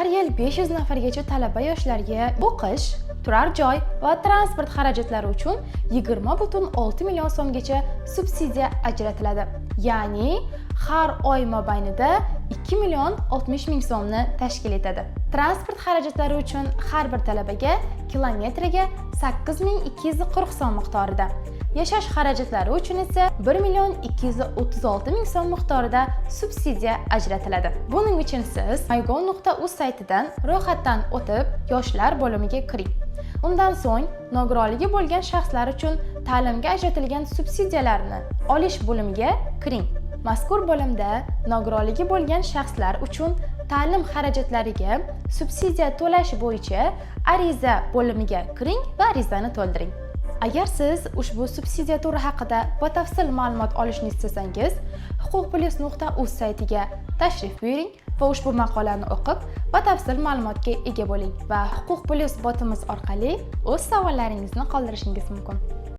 har yil 500 nafargacha talaba yoshlarga o'qish, turar joy va transport xarajatlari uchun 20,6 million so'mgacha subsidiya ajratiladi. Ya'ni har oy mobaynida 2 million 60 ming so'mni tashkil etadi. Transport xarajatlari uchun har bir talabaga kilometriga 8240 so'm miqdorida, yashash xarajatlari uchun esa 1 million 236 ming so'm miqdorida subsidiya ajratiladi. Buning uchun siz mygo.uz saytidan ro'yxatdan o'tib, yoshlar bo'limiga kiring. Undan so'ng nogironligi bo'lgan shaxslar uchun ta'limga ajratilgan subsidiyalarni olish bo'limiga kiring. Mazkur bo'limda nogironligi bo'lgan shaxslar uchun ta'lim xarajatlariga subsidiya to'lash bo'yicha ariza bo'limiga kiring va arizani to'ldiring. Agar siz ushbu subsidiya turi haqida batafsil ma'lumot olishni istasangiz, huquqplus.uz saytiga tashrif buyuring va ushbu maqolani o'qib, batafsil ma'lumotga ega bo'ling va Huquq Plus botimiz orqali o'z savollaringizni qoldirishingiz mumkin.